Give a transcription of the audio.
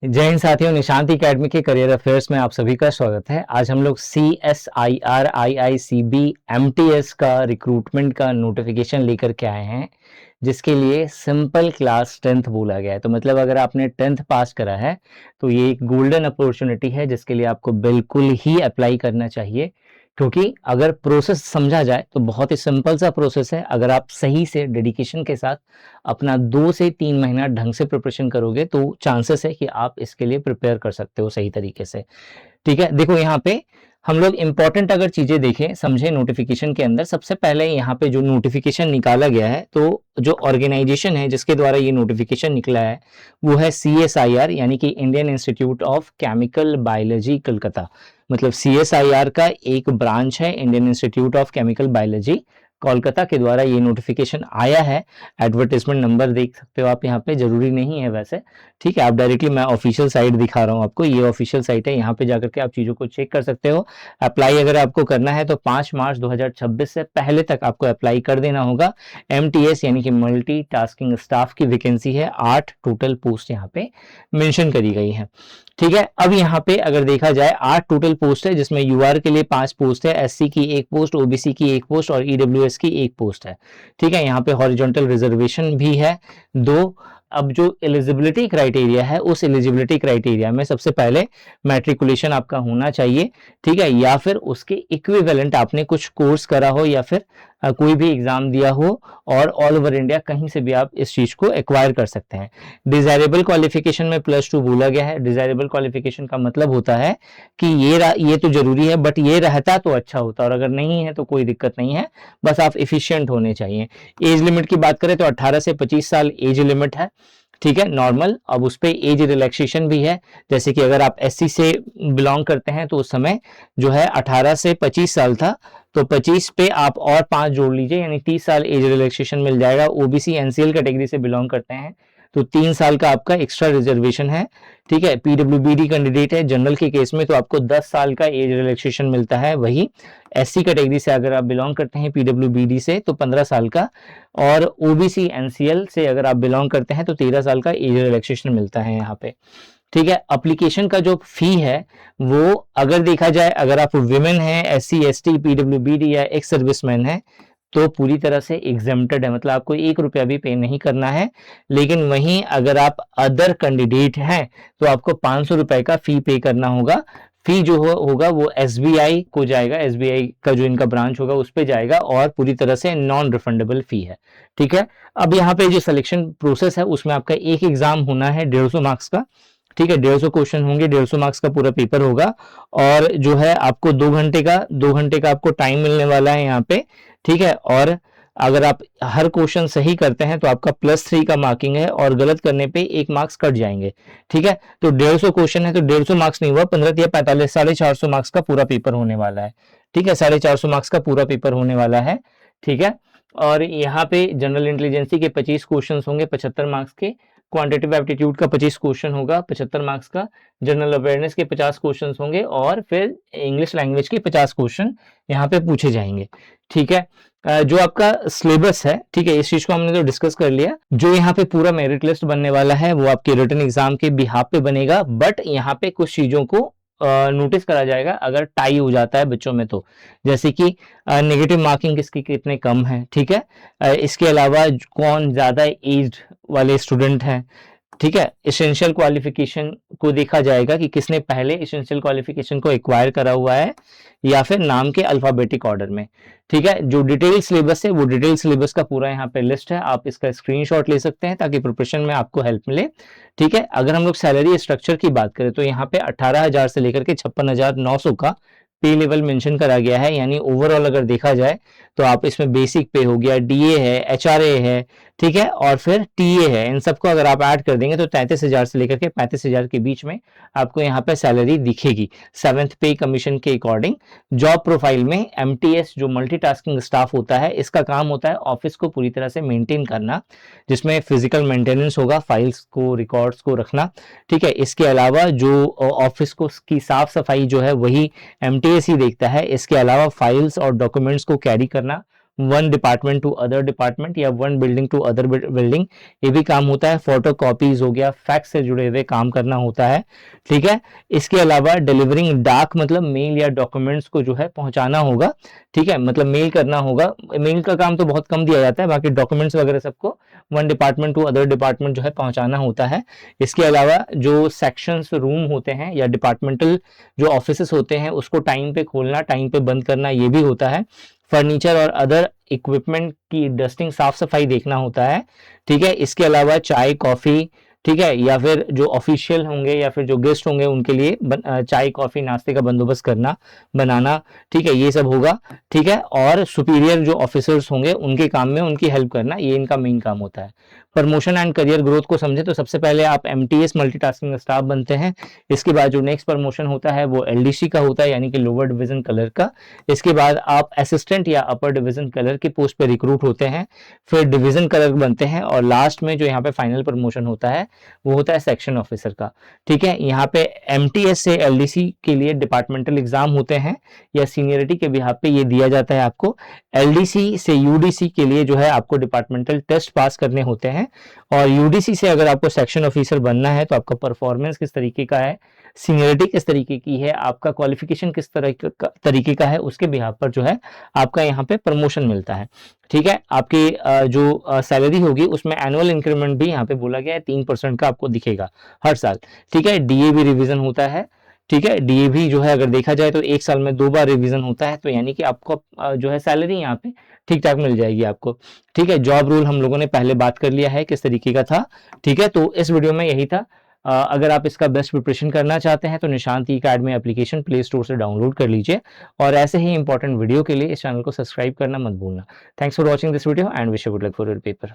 जय हिंद साथियों, निशांत एकेडमी के करियर अफेयर्स में आप सभी का स्वागत है। आज हम लोग CSIR IICB MTS का रिक्रूटमेंट का नोटिफिकेशन लेकर के आए हैं, जिसके लिए सिंपल क्लास 10th बोला गया है। तो मतलब अगर आपने 10th पास करा है तो ये एक गोल्डन अपॉर्चुनिटी है, जिसके लिए आपको बिल्कुल ही अप्लाई करना चाहिए। क्योंकि अगर प्रोसेस समझा जाए तो बहुत ही सिंपल सा प्रोसेस है। अगर आप सही से डेडिकेशन के साथ अपना 2 से 3 महीना ढंग से प्रिपरेशन करोगे तो चांसेस है कि आप इसके लिए प्रिपेयर कर सकते हो सही तरीके से। ठीक है, देखो यहाँ पे हम लोग इंपॉर्टेंट अगर चीजें देखें समझे नोटिफिकेशन के अंदर, सबसे पहले यहाँ पे जो नोटिफिकेशन निकाला गया है, तो जो ऑर्गेनाइजेशन है जिसके द्वारा ये नोटिफिकेशन निकला है वो है CSIR, यानी कि Indian institute of chemical biology Calcutta. मतलब CSIR का एक ब्रांच है Indian institute of chemical biology Kolkata के द्वारा ये नोटिफिकेशन आया है। एडवर्टाइजमेंट नंबर देख सकते हो आप यहाँ पे, जरूरी नहीं है वैसे। ठीक है, आप डायरेक्टली मैं ऑफिशियल साइट दिखा रहा हूँ आपको, ये ऑफिशियल साइट है, यहाँ पे जाकर के आप चीजों को चेक कर सकते हो। अप्लाई अगर आपको करना है तो 5 मार्च 2026 से पहले तक आपको अप्लाई कर देना होगा। MTS यानी कि मल्टी टास्किंग स्टाफ की वैकेंसी है, 8 टोटल पोस्ट यहाँ पे मेंशन करी गई है। ठीक है, अब यहाँ पे अगर देखा जाए 8 टोटल पोस्ट है, जिसमें UR के लिए 5 पोस्ट है, SC की 1 पोस्ट, OBC की 1 पोस्ट और EWS की 1 पोस्ट है। ठीक है, यहाँ पे हॉरिजॉन्टल रिजर्वेशन भी है 2। अब जो एलिजिबिलिटी क्राइटेरिया है, उस एलिजिबिलिटी क्राइटेरिया में सबसे पहले मैट्रिकुलेशन आपका होना चाहिए। ठीक है, या फिर उसके इक्विवेलेंट आपने कुछ कोर्स करा हो या फिर कोई भी एग्जाम दिया हो, और ऑल ओवर इंडिया कहीं से भी आप इस चीज को एक्वायर कर सकते हैं। डिजायरेबल क्वालिफिकेशन में +2 बोला गया है। डिजायरेबल क्वालिफिकेशन का मतलब होता है कि ये तो जरूरी है, बट ये रहता तो अच्छा होता, और अगर नहीं है तो कोई दिक्कत नहीं है, बस आप इफिशियंट होने चाहिए। एज लिमिट की बात करें तो 18 से 25 साल एज लिमिट है। ठीक है, नॉर्मल। अब उस पर एज रिलैक्सेशन भी है, जैसे कि अगर आप SC से बिलोंग करते हैं तो उस समय जो है 18 से 25 साल था, तो 25 पे आप और 5 जोड़ लीजिए, यानी 30 साल एज रिलैक्सेशन मिल जाएगा। OBC NCL कैटेगरी से बिलोंग करते हैं तो 3 साल का आपका एक्स्ट्रा रिजर्वेशन है। ठीक है, PWBD कैंडिडेट है जनरल के केस में तो आपको 10 साल का एज रिलैक्सेशन मिलता है। वही SC कैटेगरी से अगर आप बिलोंग करते हैं PWBD से तो 15 साल का, और OBC NCL से अगर आप बिलोंग करते हैं तो 13 साल का एज रिलैक्सेशन मिलता है यहाँ पे। ठीक है, एप्लीकेशन का जो फी है वो अगर देखा जाए, अगर आप विमेन हैं, SC ST PWBD या एक्स सर्विसमैन है तो पूरी तरह से एग्जेम्प्टेड है, मतलब आपको 1 रुपया भी पे नहीं करना है। लेकिन वहीं अगर आप अदर कैंडिडेट हैं तो आपको 500 रुपए का फी पे करना होगा। फी जो होगा वो SBI को जाएगा, SBI का जो इनका ब्रांच होगा उस पे जाएगा, और पूरी तरह से नॉन रिफंडेबल फी है। ठीक है, अब यहाँ पे जो सिलेक्शन प्रोसेस है उसमें आपका एक एग्जाम होना है 150 मार्क्स का। ठीक है, 150 क्वेश्चन होंगे, 150 मार्क्स का पूरा पेपर होगा, और जो है आपको 2 घंटे का आपको टाइम मिलने वाला है यहाँ पे। ठीक है, और अगर आप हर क्वेश्चन सही करते हैं तो आपका +3 का मार्किंग है, और गलत करने पे 1 मार्क्स कट जाएंगे। ठीक है, तो 150 क्वेश्चन है तो 150 मार्क्स नहीं हुआ, 15 या 45 450 मार्क्स का पूरा पेपर होने वाला है। ठीक है, 450 मार्क्स का पूरा पेपर होने वाला है। ठीक है, और यहाँ पे जनरल इंटेलिजेंसी के 25 क्वेश्चन होंगे 75 मार्क्स के, क्वांटिटेटिव एप्टीट्यूड का 25 क्वेश्चन होगा 75 मार्क्स का, जनरल अवेयरनेस के 50 क्वेश्चन होंगे, और फिर इंग्लिश लैंग्वेज के 50 क्वेश्चन यहाँ पे पूछे जाएंगे। ठीक है, जो आपका सिलेबस है, ठीक है, इस चीज को हमने तो डिस्कस कर लिया। जो यहाँ पे पूरा मेरिट लिस्ट बनने वाला है वो आपके रिटन एग्जाम के बिहाफ पे बनेगा, बट यहाँ पे कुछ चीजों को नोटिस करा जाएगा अगर टाई हो जाता है बच्चों में तो, जैसे कि नेगेटिव मार्किंग किसकी कितने कम है। ठीक है, इसके अलावा कौन ज्यादा एज्ड वाले स्टूडेंट हैं। ठीक है, एसेंशियल क्वालिफिकेशन को देखा जाएगा कि किसने पहले एसेंशियल क्वालिफिकेशन को एक्वायर करा हुआ है, या फिर नाम के अल्फाबेटिक ऑर्डर में। ठीक है, जो डिटेल सिलेबस है वो डिटेल सिलेबस का पूरा यहाँ पे लिस्ट है, आप इसका स्क्रीनशॉट ले सकते हैं ताकि प्रिपरेशन में आपको हेल्प मिले। ठीक है, अगर हम लोग सैलरी स्ट्रक्चर की बात करें तो यहाँ पे 18,000 से लेकर के 56,900 का पे लेवल मेंशन करा गया है, यानी ओवरऑल अगर देखा जाए तो आप इसमें बेसिक पे हो गया, DA है, HRA है, ठीक है, और फिर TA है, इन सबको अगर आप ऐड कर देंगे तो 33,000 से लेकर के 35,000 के बीच में आपको यहाँ पे सैलरी दिखेगी 7th पे कमीशन के अकॉर्डिंग। जॉब प्रोफाइल में MTS जो मल्टीटास्किंग स्टाफ होता है, इसका काम होता है ऑफिस को पूरी तरह से मेंटेन करना, जिसमें फिजिकल मेंटेनेंस होगा, फाइल्स को रिकॉर्ड्स को रखना। ठीक है, इसके अलावा जो ऑफिस को की साफ सफाई जो है वही MTS ही देखता है। इसके अलावा फाइल्स और डॉक्यूमेंट्स को कैरी करना, one department to other department या one building to other building, ये भी काम होता है। फोटो कॉपीज हो गया, फैक्स से जुड़े हुए काम करना होता है, ठीक है। इसके अलावा डिलीवरिंग डाक मतलब मेल या डॉक्यूमेंट्स को जो है पहुंचाना होगा, ठीक है, मतलब मेल करना होगा। मेल का काम तो बहुत कम दिया जाता है, बाकी डॉक्यूमेंट्स वगैरह सबको one department to other department जो है पहुंचाना होता है। इसके अलावा जो सेक्शंस रूम होते हैं या डिपार्टमेंटल जो ऑफिसेस होते हैं उसको टाइम पे खोलना, टाइम पे बंद करना, ये भी होता है। फर्नीचर और अदर इक्विपमेंट की डस्टिंग, साफ सफाई देखना होता है, ठीक है। इसके अलावा चाय कॉफी, ठीक है, या फिर जो ऑफिशियल होंगे या फिर जो गेस्ट होंगे उनके लिए चाय कॉफी नाश्ते का बंदोबस्त करना, बनाना, ठीक है, ये सब होगा, ठीक है। और सुपीरियर जो ऑफिसर्स होंगे उनके काम में उनकी हेल्प करना, ये इनका मेन काम होता है। प्रमोशन एंड करियर ग्रोथ को समझे तो सबसे पहले आप एमटीएस मल्टीटास्किंग स्टाफ बनते हैं। इसके बाद जो नेक्स्ट प्रमोशन होता है वो एलडीसी का होता है, यानी कि लोअर डिवीजन कलर का। इसके बाद आप असिस्टेंट या अपर डिवीजन कलर की पोस्ट पे रिक्रूट होते हैं, फिर डिवीजन कलर बनते हैं, और लास्ट में जो यहाँ पे फाइनल प्रमोशन होता है वो होता है सेक्शन ऑफिसर का, ठीक है। यहाँ पे एमटीएस से एलडीसी के लिए डिपार्टमेंटल एग्जाम होते हैं या सीनियरिटी के बिहाफ पे ये दिया जाता है आपको। एलडीसी से यूडीसी के लिए जो है आपको डिपार्टमेंटल टेस्ट पास करने होते हैं, और यूडीसी से अगर आपको सेक्शन ऑफिसर बनना है तो आपका परफॉर्मेंस किस तरीके का है, सीनियरिटी किस तरीके की है, आपका क्वालिफिकेशन किस तरीके का है, उसके बिहाफ पर जो है आपका यहाँ पे प्रमोशन मिलता है, ठीक है। आपकी जो सैलरी होगी उसमें एनुअल इंक्रीमेंट भी यहाँ पे बोला गया है 3% का आपको दिखेगा हर साल, ठीक है। डीए भी रिवीजन होता है, ठीक है। डीए भी जो है अगर देखा जाए तो 1 साल में 2 बार रिवीजन होता है, तो यानी कि आपको जो है सैलरी यहाँ पे ठीक ठाक मिल जाएगी आपको, ठीक है। जॉब रोल हम लोगों ने पहले बात कर लिया है किस तरीके का था, ठीक है। तो इस वीडियो में यही था। अगर आप इसका बेस्ट प्रिपरेशन करना चाहते हैं तो निशांत ई-अकेडमी एप्लीकेशन प्ले स्टोर से डाउनलोड कर लीजिए, और ऐसे ही इंपॉर्टेंट वीडियो के लिए इस चैनल को सब्सक्राइब करना मत भूलना। Thanks for watching this video and wish you good luck for your paper.